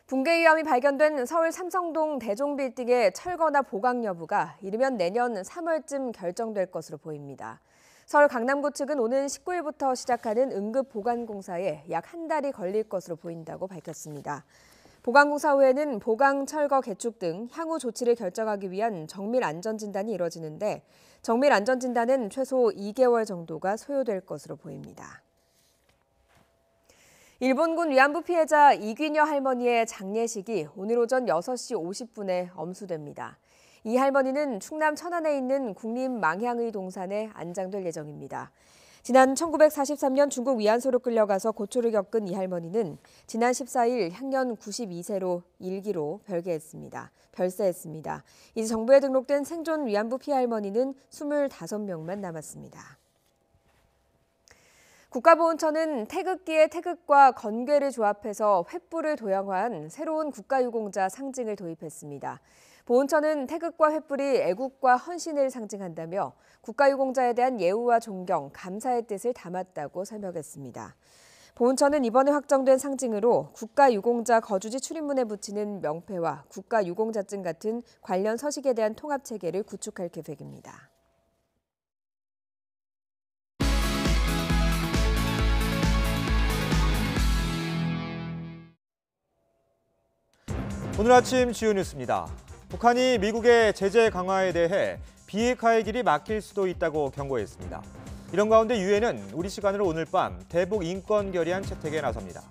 Speaker 2: 붕괴 위험이 발견된 서울 삼성동 대종빌딩의 철거나 보강 여부가 이르면 내년 3월쯤 결정될 것으로 보입니다. 서울 강남구 측은 오는 19일부터 시작하는 응급 보강 공사에 약 한 달이 걸릴 것으로 보인다고 밝혔습니다. 보강공사 후에는 보강, 철거, 개축 등 향후 조치를 결정하기 위한 정밀 안전진단이 이뤄지는데 정밀 안전진단은 최소 2개월 정도가 소요될 것으로 보입니다. 일본군 위안부 피해자 이귀녀 할머니의 장례식이 오늘 오전 6시 50분에 엄수됩니다. 이 할머니는 충남 천안에 있는 국립망향의 동산에 안장될 예정입니다. 지난 1943년 중국 위안소로 끌려가서 고초를 겪은 이 할머니는 지난 14일 향년 92세로 일기로 별세했습니다. 이제 정부에 등록된 생존 위안부 피해 할머니는 25명만 남았습니다. 국가보훈처는 태극기의 태극과 건괴를 조합해서 횃불을 도형화한 새로운 국가유공자 상징을 도입했습니다. 보훈처는 태극과 횃불이 애국과 헌신을 상징한다며 국가유공자에 대한 예우와 존경, 감사의 뜻을 담았다고 설명했습니다. 보훈처는 이번에 확정된 상징으로 국가유공자 거주지 출입문에 붙이는 명패와 국가유공자증 같은 관련 서식에 대한 통합체계를 구축할 계획입니다.
Speaker 1: 오늘 아침 주요 뉴스입니다. 북한이 미국의 제재 강화에 대해 비핵화의 길이 막힐 수도 있다고 경고했습니다. 이런 가운데 유엔은 우리 시간으로 오늘 밤 대북 인권 결의안 채택에 나섭니다.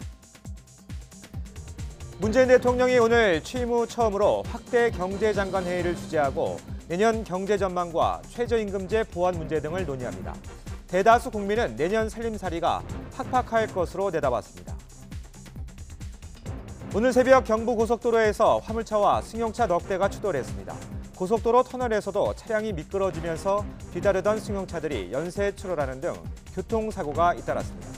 Speaker 1: 문재인 대통령이 오늘 취임 후 처음으로 확대 경제장관 회의를 주재하고 내년 경제 전망과 최저임금제 보완 문제 등을 논의합니다. 대다수 국민은 내년 살림살이가 팍팍할 것으로 내다봤습니다. 오늘 새벽 경부고속도로에서 화물차와 승용차 넉 대가 추돌했습니다. 고속도로 터널에서도 차량이 미끄러지면서 뒤따르던 승용차들이 연쇄 출혈하는 등 교통사고가 잇따랐습니다.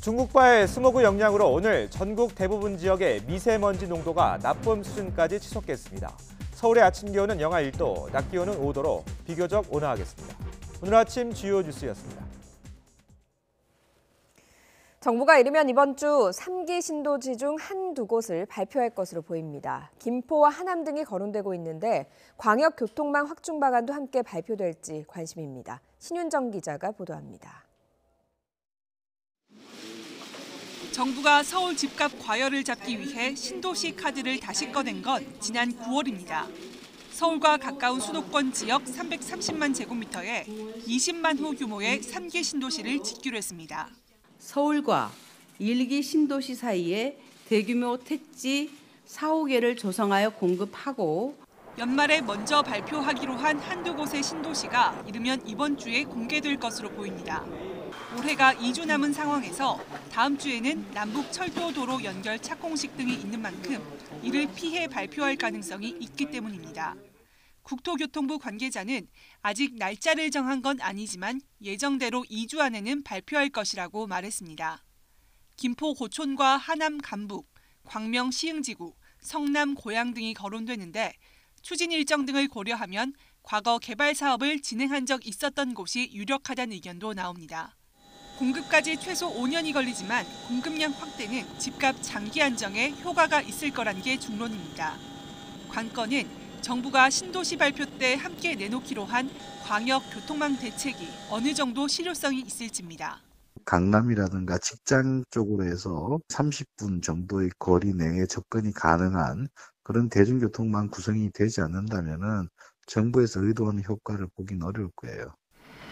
Speaker 1: 중국발 스모그 영향으로 오늘 전국 대부분 지역의 미세먼지 농도가 나쁨 수준까지 치솟겠습니다. 서울의 아침 기온은 영하 1도, 낮 기온은 5도로 비교적 온화하겠습니다. 오늘 아침 주요 뉴스였습니다.
Speaker 2: 정부가 이르면 이번 주 3기 신도시 중 한두 곳을 발표할 것으로 보입니다. 김포와 하남 등이 거론되고 있는데 광역 교통망 확충 방안도 함께 발표될지 관심입니다. 신윤정 기자가 보도합니다.
Speaker 4: 정부가 서울 집값 과열을 잡기 위해 신도시 카드를 다시 꺼낸 건 지난 9월입니다. 서울과 가까운 수도권 지역 330만 제곱미터에 20만 호 규모의 3기 신도시를 짓기로 했습니다.
Speaker 5: 서울과 1기 신도시 사이에 대규모 택지 4~5개를 조성하여 공급하고
Speaker 4: 연말에 먼저 발표하기로 한 한두 곳의 신도시가 이르면 이번 주에 공개될 것으로 보입니다. 올해가 2주 남은 상황에서 다음 주에는 남북 철도도로 연결 착공식 등이 있는 만큼 이를 피해 발표할 가능성이 있기 때문입니다. 국토교통부 관계자는 아직 날짜를 정한 건 아니지만 예정대로 2주 안에는 발표할 것이라고 말했습니다. 김포 고촌과 하남 간북, 광명 시흥지구, 성남 고양 등이 거론되는데 추진 일정 등을 고려하면 과거 개발 사업을 진행한 적 있었던 곳이 유력하다는 의견도 나옵니다. 공급까지 최소 5년이 걸리지만 공급량 확대는 집값 장기 안정에 효과가 있을 거란 게 중론입니다. 관건은 정부가 신도시 발표 때 함께 내놓기로 한 광역 교통망 대책이 어느 정도 실효성이 있을지입니다.
Speaker 6: 강남이라든가 직장 쪽으로 해서 30분 정도의 거리 내에 접근이 가능한 그런 대중교통망 구성이 되지 않는다면은 정부에서 의도하는 효과를 보긴 어려울 거예요.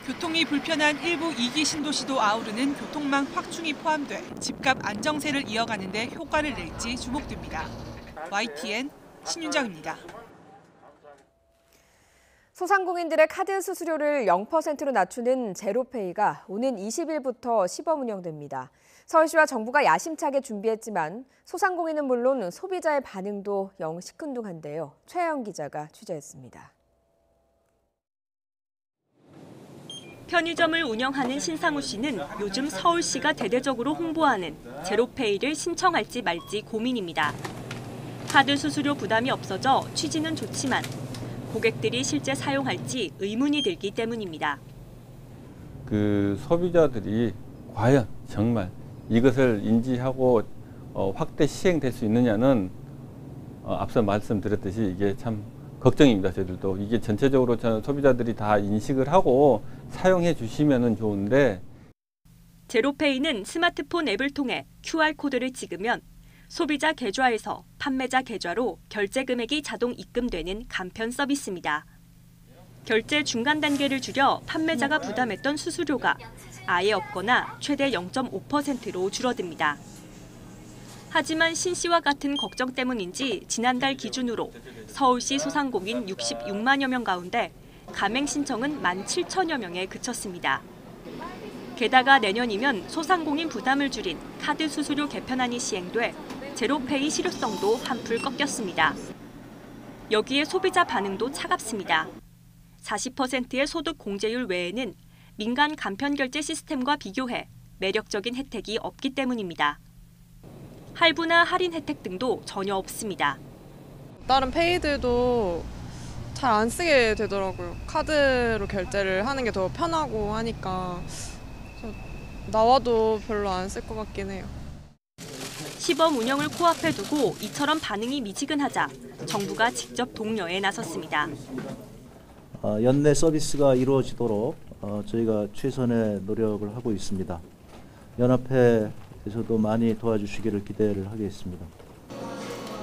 Speaker 4: 교통이 불편한 일부 2기 신도시도 아우르는 교통망 확충이 포함돼 집값 안정세를 이어가는 데 효과를 낼지 주목됩니다. YTN 신윤정입니다.
Speaker 2: 소상공인들의 카드 수수료를 0%로 낮추는 제로페이가 오는 20일부터 시범 운영됩니다. 서울시와 정부가 야심차게 준비했지만 소상공인은 물론 소비자의 반응도 영 시큰둥한데요. 최하영 기자가 취재했습니다.
Speaker 11: 편의점을 운영하는 신상우 씨는 요즘 서울시가 대대적으로 홍보하는 제로페이를 신청할지 말지 고민입니다. 카드 수수료 부담이 없어져 취지는 좋지만 고객들이 실제 사용할지 의문이 들기 때문입니다.
Speaker 7: 소비자들이 과연 정말 이것을 인지하고 확대 시행될 수 있느냐는 앞서 말씀드렸듯이 이게 참 걱정입니다. 저희들도 이게 전체적으로 소비자들이 다 인식을 하고 사용해 주시면 좋은데
Speaker 11: 제로페이는 스마트폰 앱을 통해 QR코드를 찍으면 소비자 계좌에서 판매자 계좌로 결제 금액이 자동 입금되는 간편 서비스입니다. 결제 중간 단계를 줄여 판매자가 부담했던 수수료가 아예 없거나 최대 0.5%로 줄어듭니다. 하지만 신 씨와 같은 걱정 때문인지 지난달 기준으로 서울시 소상공인 66만여 명 가운데 가맹 신청은 17,000여 명에 그쳤습니다. 게다가 내년이면 소상공인 부담을 줄인 카드 수수료 개편안이 시행돼 제로페이 실효성도 한풀 꺾였습니다. 여기에 소비자 반응도 차갑습니다. 40%의 소득 공제율 외에는 민간 간편 결제 시스템과 비교해 매력적인 혜택이 없기 때문입니다. 할부나 할인 혜택 등도 전혀 없습니다.
Speaker 8: 다른 페이들도 잘 안 쓰게 되더라고요. 카드로 결제를 하는 게 더 편하고 하니까 나와도 별로 안 쓸 것 같긴 해요.
Speaker 11: 시범 운영을 코앞에 두고 이처럼 반응이 미지근하자 정부가 직접 독려에 나섰습니다.
Speaker 9: 연내 서비스가 이루어지도록 저희가 최선의 노력을 하고 있습니다. 연합회에서도 많이 도와주시기를 기대를 하겠습니다.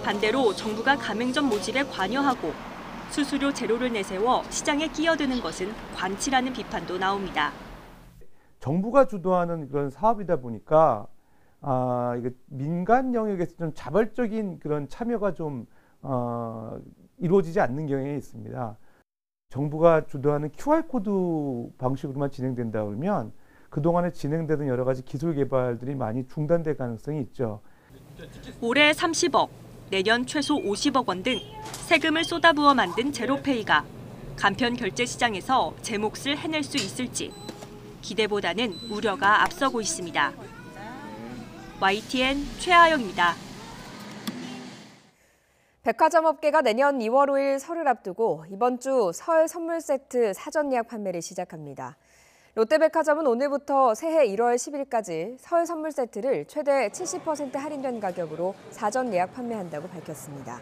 Speaker 11: 반대로 정부가 가맹점 모집에 관여하고 수수료 제로를 내세워 시장에 끼어드는 것은 관치라는 비판도 나옵니다.
Speaker 10: 정부가 주도하는 그런 사업이다 보니까 이게 민간 영역에서 좀 자발적인 그런 참여가 좀 이루어지지 않는 경향이 있습니다. 정부가 주도하는 QR코드 방식으로만 진행된다 그러면 그동안에 진행되던 여러 가지 기술 개발들이 많이 중단될 가능성이 있죠.
Speaker 11: 올해 30억, 내년 최소 50억 원 등 세금을 쏟아부어 만든 제로페이가 간편 결제 시장에서 제 몫을 해낼 수 있을지 기대보다는 우려가 앞서고 있습니다. YTN 최하영입니다.
Speaker 2: 백화점 업계가 내년 2월 5일 설을 앞두고 이번 주 설 선물 세트 사전 예약 판매를 시작합니다. 롯데백화점은 오늘부터 새해 1월 10일까지 설 선물 세트를 최대 70% 할인된 가격으로 사전 예약 판매한다고 밝혔습니다.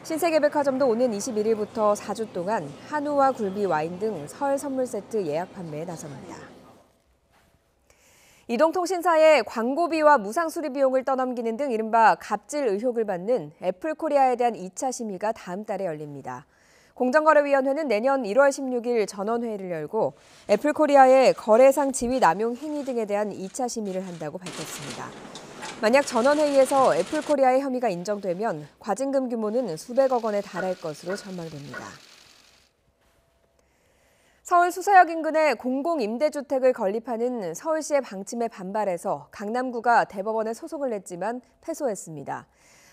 Speaker 2: 신세계백화점도 오는 21일부터 4주 동안 한우와 굴비, 와인 등 설 선물 세트 예약 판매에 나섭니다. 이동통신사에 광고비와 무상수리 비용을 떠넘기는 등 이른바 갑질 의혹을 받는 애플코리아에 대한 2차 심의가 다음 달에 열립니다. 공정거래위원회는 내년 1월 16일 전원회의를 열고 애플코리아의 거래상 지위 남용 행위 등에 대한 2차 심의를 한다고 밝혔습니다. 만약 전원회의에서 애플코리아의 혐의가 인정되면 과징금 규모는 수백억 원에 달할 것으로 전망됩니다. 서울 수서역 인근에 공공임대주택을 건립하는 서울시의 방침에 반발해서 강남구가 대법원에 소송을 냈지만 패소했습니다.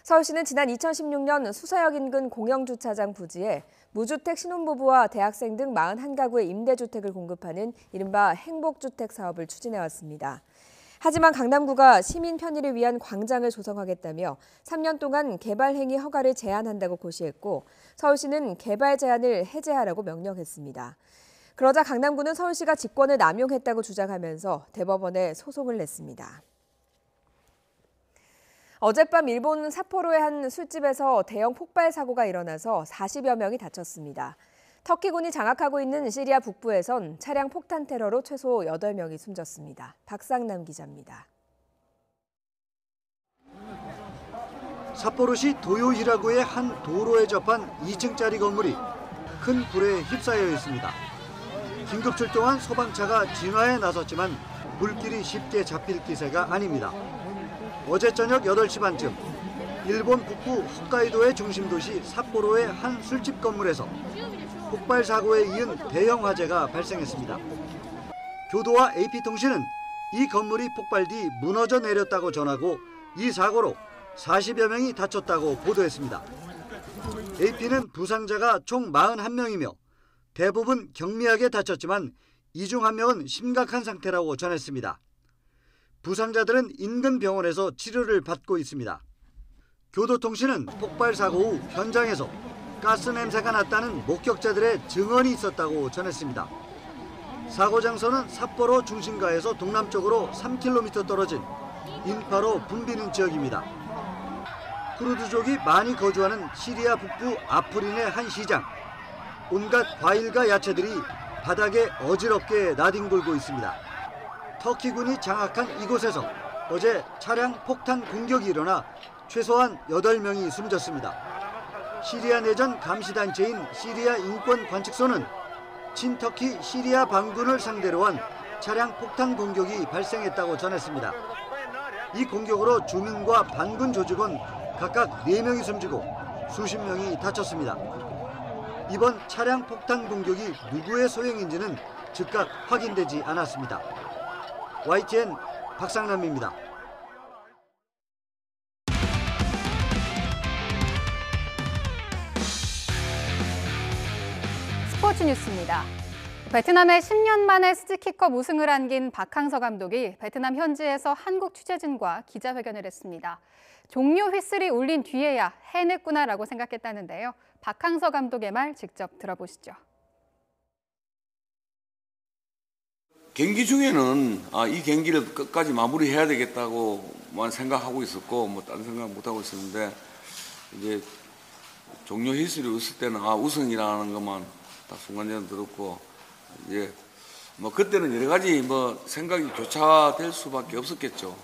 Speaker 2: 서울시는 지난 2016년 수서역 인근 공영주차장 부지에 무주택 신혼부부와 대학생 등 41가구의 임대주택을 공급하는 이른바 행복주택 사업을 추진해왔습니다. 하지만 강남구가 시민 편의를 위한 광장을 조성하겠다며 3년 동안 개발 행위 허가를 제한한다고 고시했고 서울시는 개발 제한을 해제하라고 명령했습니다. 그러자 강남구는 서울시가 직권을 남용했다고 주장하면서 대법원에 소송을 냈습니다. 어젯밤 일본 삿포로의 한 술집에서 대형 폭발 사고가 일어나서 40여 명이 다쳤습니다. 터키군이 장악하고 있는 시리아 북부에선 차량 폭탄 테러로 최소 8명이 숨졌습니다. 박상남 기자입니다.
Speaker 12: 삿포로시 도요히라구의 한 도로에 접한 2층짜리 건물이 큰 불에 휩싸여 있습니다. 긴급 출동한 소방차가 진화에 나섰지만 불길이 쉽게 잡힐 기세가 아닙니다. 어제 저녁 8시 반쯤 일본 북부 홋카이도의 중심도시 삿포로의 한 술집 건물에서 폭발 사고에 이은 대형 화재가 발생했습니다. 교도와 AP통신은 이 건물이 폭발 뒤 무너져 내렸다고 전하고 이 사고로 40여 명이 다쳤다고 보도했습니다. AP는 부상자가 총 41명이며 대부분 경미하게 다쳤지만 이 중 1명은 심각한 상태라고 전했습니다. 부상자들은 인근 병원에서 치료를 받고 있습니다. 교도통신은 폭발 사고 후 현장에서 가스 냄새가 났다는 목격자들의 증언이 있었다고 전했습니다. 사고 장소는 삿포로 중심가에서 동남쪽으로 3km 떨어진 인파로 붐비는 지역입니다. 쿠르드족이 많이 거주하는 시리아 북부 아프린의 한 시장. 온갖 과일과 야채들이 바닥에 어지럽게 나뒹굴고 있습니다. 터키군이 장악한 이곳에서 어제 차량 폭탄 공격이 일어나 최소한 8명이 숨졌습니다. 시리아 내전 감시단체인 시리아 인권관측소는 친터키 시리아 반군을 상대로 한 차량 폭탄 공격이 발생했다고 전했습니다. 이 공격으로 주민과 반군 조직원 각각 4명이 숨지고 수십 명이 다쳤습니다. 이번 차량 폭탄 공격이 누구의 소행인지는 즉각 확인되지 않았습니다. YTN 박상남입니다.
Speaker 13: 스포츠 뉴스입니다. 베트남의 10년 만에 스즈키컵 우승을 안긴 박항서 감독이 베트남 현지에서 한국 취재진과 기자회견을 했습니다. 종료 휘슬이 울린 뒤에야 해냈구나라고 생각했다는데요. 박항서 감독의 말 직접 들어보시죠.
Speaker 14: 경기 중에는 이 경기를 끝까지 마무리해야 되겠다고만 생각하고 있었고 뭐 다른 생각 못 하고 있었는데 이제 종료 휘슬이 웃을 때는 우승이라는 것만 딱 순간적으로 들었고 이제 뭐 그때는 여러 가지 뭐 생각이 교차될 수밖에 없었겠죠.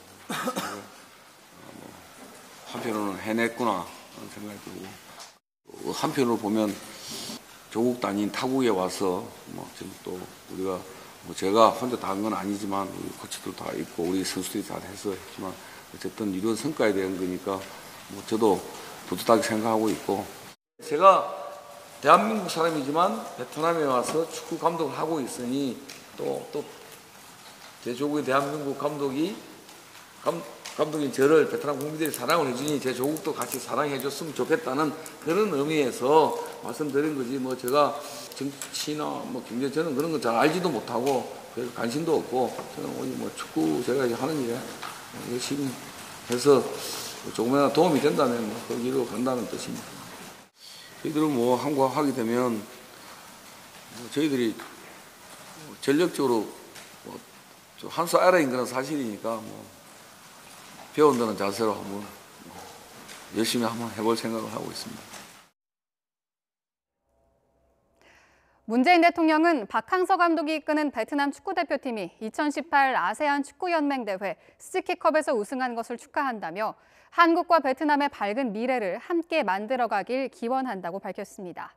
Speaker 14: 한편으로는 해냈구나 하는 생각이 들고 한편으로 보면 조국 단위인 타국에 와서 뭐 지금 또 우리가 뭐 제가 혼자 다 한 건 아니지만 우리 코치도 다 있고 우리 선수들이 다 해서 했지만 어쨌든 이런 성과에 대한 거니까 뭐 저도 뿌듯하게 생각하고 있고 제가 대한민국 사람이지만 베트남에 와서 축구 감독을 하고 있으니 또 제 조국의 대한민국 감독인 저를 베트남 국민들이 사랑을 해주니 제 조국도 같이 사랑해 줬으면 좋겠다는 그런 의미에서 말씀드린 거지 뭐 제가 정치나 뭐 경제 저는 그런 거 잘 알지도 못하고 별 관심도 없고 저는 오늘 뭐 축구 제가 하는 일에 열심히 해서 조금이나마 도움이 된다면 뭐 그 길로 간다는 뜻입니다. 저희들은 뭐 한국 하게 되면 뭐 저희들이 전력적으로 뭐 한 수 아래인 건 사실이니까 뭐 배운다는 자세로 한번 열심히 한번 해볼 생각을 하고 있습니다.
Speaker 13: 문재인 대통령은 박항서 감독이 이끄는 베트남 축구대표팀이 2018 아세안 축구연맹대회 스즈키컵에서 우승한 것을 축하한다며 한국과 베트남의 밝은 미래를 함께 만들어가길 기원한다고 밝혔습니다.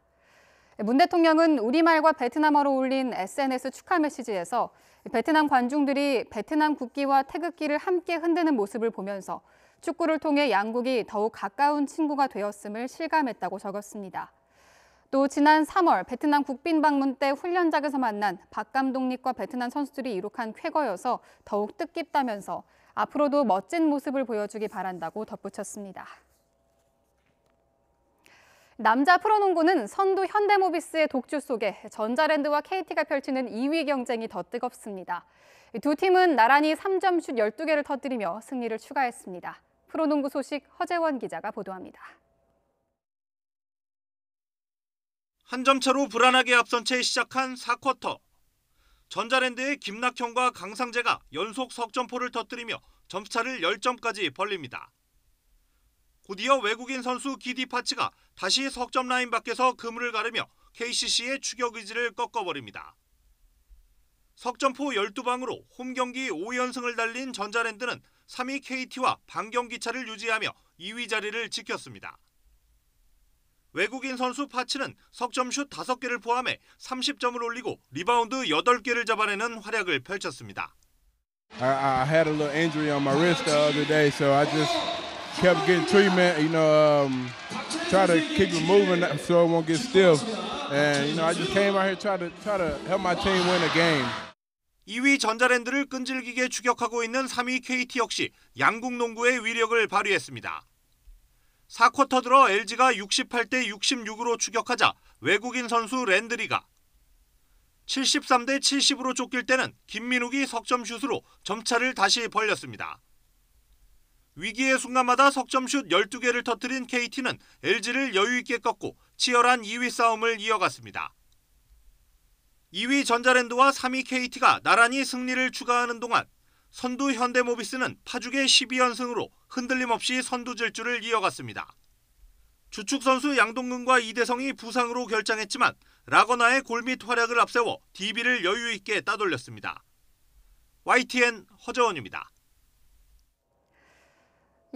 Speaker 13: 문 대통령은 우리말과 베트남어로 올린 SNS 축하 메시지에서 베트남 관중들이 베트남 국기와 태극기를 함께 흔드는 모습을 보면서 축구를 통해 양국이 더욱 가까운 친구가 되었음을 실감했다고 적었습니다. 또 지난 3월 베트남 국빈 방문 때 훈련장에서 만난 박 감독님과 베트남 선수들이 이룩한 쾌거여서 더욱 뜻깊다면서 앞으로도 멋진 모습을 보여주기 바란다고 덧붙였습니다. 남자 프로농구는 선두 현대모비스의 독주 속에 전자랜드와 KT가 펼치는 2위 경쟁이 더 뜨겁습니다. 두 팀은 나란히 3점슛 12개를 터뜨리며 승리를 추가했습니다. 프로농구 소식 허재원 기자가 보도합니다.
Speaker 15: 한 점 차로 불안하게 앞선 채 시작한 4쿼터. 전자랜드의 김낙현과 강상재가 연속 석점포를 터뜨리며 점수차를 10점까지 벌립니다. 곧이어 외국인 선수 기디 파츠가 다시 석점 라인 밖에서 그물을 가르며 KCC의 추격 의지를 꺾어버립니다. 석점포 12방으로 홈경기 5연승을 달린 전자랜드는 3위 KT와 반경기차를 유지하며 2위 자리를 지켰습니다. 외국인 선수 파츠는 석점슛 5개를 포함해 30점을 올리고 리바운드 8개를 잡아내는 활약을 펼쳤습니다.
Speaker 16: I had a little injury on my wrist the other day, so I just kept getting treatment, try to keep it moving so it won't get stiff. And I just came out here try to help my team win a game.
Speaker 15: 2위 전자랜드를 끈질기게 추격하고 있는 3위 KT 역시 양궁 농구의 위력을 발휘했습니다. 4쿼터 들어 LG가 68대 66으로 추격하자 외국인 선수 랜드리가 73대 70으로 쫓길 때는 김민욱이 석점슛으로 점차를 다시 벌렸습니다. 위기의 순간마다 석점슛 12개를 터뜨린 KT는 LG를 여유있게 꺾고 치열한 2위 싸움을 이어갔습니다. 2위 전자랜드와 3위 KT가 나란히 승리를 추가하는 동안 선두 현대모비스는 파죽의 12연승으로 흔들림 없이 선두 질주를 이어갔습니다. 주축 선수 양동근과 이대성이 부상으로 결장했지만 라거나의 골밑 활약을 앞세워 DB를 여유 있게 따돌렸습니다. YTN 허재원입니다.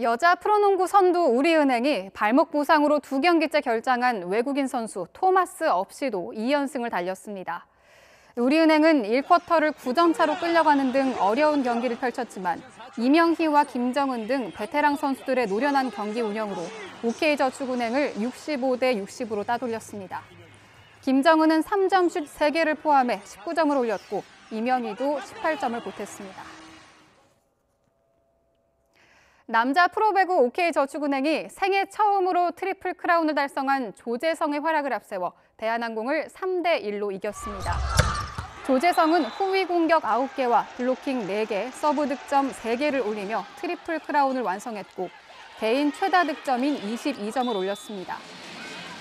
Speaker 13: 여자 프로농구 선두 우리은행이 발목 부상으로 2경기째 결장한 외국인 선수 토마스 없이도 2연승을 달렸습니다. 우리은행은 1쿼터를 9점 차로 끌려가는 등 어려운 경기를 펼쳤지만 이명희와 김정은 등 베테랑 선수들의 노련한 경기 운영으로 OK저축은행을 65대 60으로 따돌렸습니다. 김정은은 3점슛 3개를 포함해 19점을 올렸고 이명희도 18점을 보탰습니다. 남자 프로배구 OK저축은행이 생애 처음으로 트리플 크라운을 달성한 조재성의 활약을 앞세워 대한항공을 3대 1로 이겼습니다. 조재성은 후위 공격 9개와 블로킹 4개, 서브 득점 3개를 올리며 트리플 크라운을 완성했고 개인 최다 득점인 22점을 올렸습니다.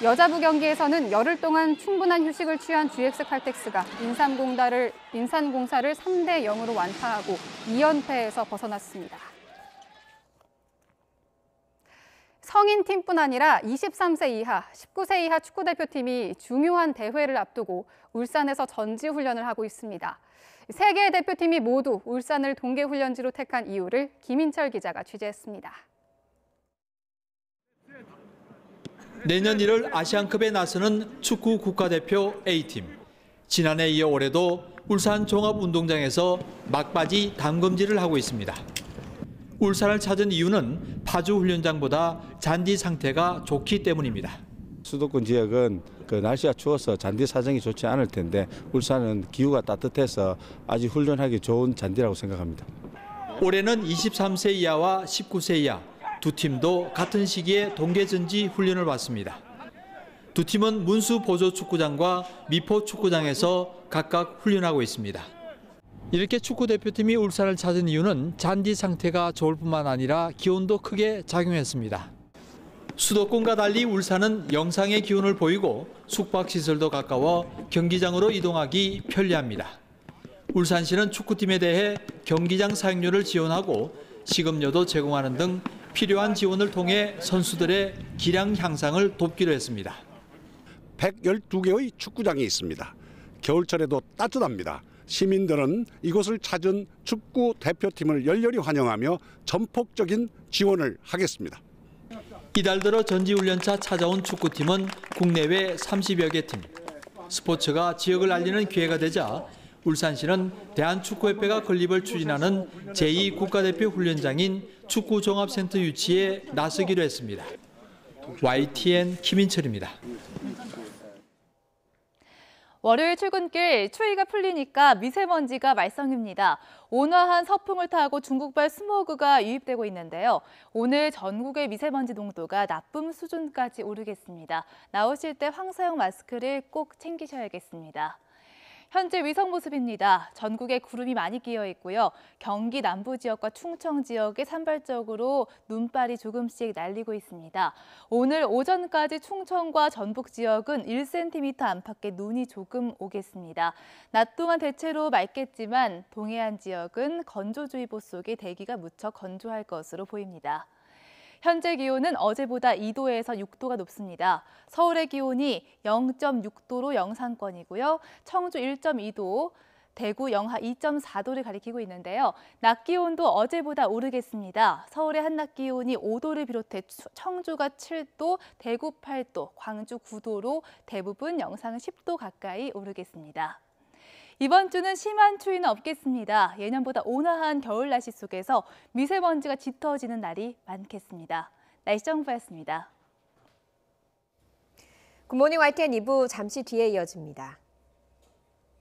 Speaker 13: 여자부 경기에서는 열흘 동안 충분한 휴식을 취한 GX칼텍스가 인삼공사를 3대 0으로 완파하고 2연패에서 벗어났습니다. 성인팀뿐 아니라 23세 이하, 19세 이하 축구대표팀이 중요한 대회를 앞두고 울산에서 전지훈련을 하고 있습니다. 3개의 대표팀이 모두 울산을 동계훈련지로 택한 이유를 김인철 기자가 취재했습니다.
Speaker 17: 내년 1월 아시안컵에 나서는 축구 국가대표 A팀. 지난해 이어 올해도 울산 종합운동장에서 막바지 담금질을 하고 있습니다. 울산을 찾은 이유는 파주 훈련장보다 잔디 상태가 좋기 때문입니다.
Speaker 19: 수도권 지역은 날씨가 추워서 잔디 사정이 좋지 않을 텐데 울산은 기후가 따뜻해서 아주 훈련하기 좋은 잔디라고 생각합니다.
Speaker 17: 올해는 23세 이하와 19세 이하 두 팀도 같은 시기에 동계전지 훈련을 받습니다. 두 팀은 문수 보조축구장과 미포 축구장에서 각각 훈련하고 있습니다. 이렇게 축구대표팀이 울산을 찾은 이유는 잔디 상태가 좋을 뿐만 아니라 기온도 크게 작용했습니다. 수도권과 달리 울산은 영상의 기온을 보이고 숙박시설도 가까워 경기장으로 이동하기 편리합니다. 울산시는 축구팀에 대해 경기장 사용료를 지원하고 식음료도 제공하는 등 필요한 지원을 통해 선수들의 기량 향상을 돕기로 했습니다.
Speaker 20: 112개의 축구장이 있습니다. 겨울철에도 따뜻합니다. 시민들은 이곳을 찾은 축구 대표팀을 열렬히 환영하며 전폭적인 지원을 하겠습니다.
Speaker 17: 이달 들어 전지훈련차 찾아온 축구팀은 국내외 30여 개 팀. 스포츠가 지역을 알리는 기회가 되자 울산시는 대한축구협회가 건립을 추진하는 제2국가대표 훈련장인 축구종합센터 유치에 나서기로 했습니다. YTN 김인철입니다.
Speaker 18: 월요일 출근길 추위가 풀리니까 미세먼지가 말썽입니다. 온화한 서풍을 타고 중국발 스모그가 유입되고 있는데요. 오늘 전국의 미세먼지 농도가 나쁨 수준까지 오르겠습니다. 나오실 때 황사용 마스크를 꼭 챙기셔야겠습니다. 현재 위성 모습입니다. 전국에 구름이 많이 끼어 있고요. 경기 남부 지역과 충청 지역에 산발적으로 눈발이 조금씩 날리고 있습니다. 오늘 오전까지 충청과 전북 지역은 1cm 안팎의 눈이 조금 오겠습니다. 낮 동안 대체로 맑겠지만 동해안 지역은 건조주의보 속에 대기가 무척 건조할 것으로 보입니다. 현재 기온은 어제보다 2도에서 6도가 높습니다. 서울의 기온이 0.6도로 영상권이고요. 청주 1.2도, 대구 영하 2.4도를 가리키고 있는데요. 낮 기온도 어제보다 오르겠습니다. 서울의 한낮 기온이 5도를 비롯해 청주가 7도, 대구 8도, 광주 9도로 대부분 영상 10도 가까이 오르겠습니다. 이번 주는 심한 추위는 없겠습니다. 예년보다 온화한 겨울 날씨 속에서 미세먼지가 짙어지는 날이 많겠습니다. 날씨 정보였습니다.
Speaker 2: 굿모닝 YTN 2부 잠시 뒤에 이어집니다.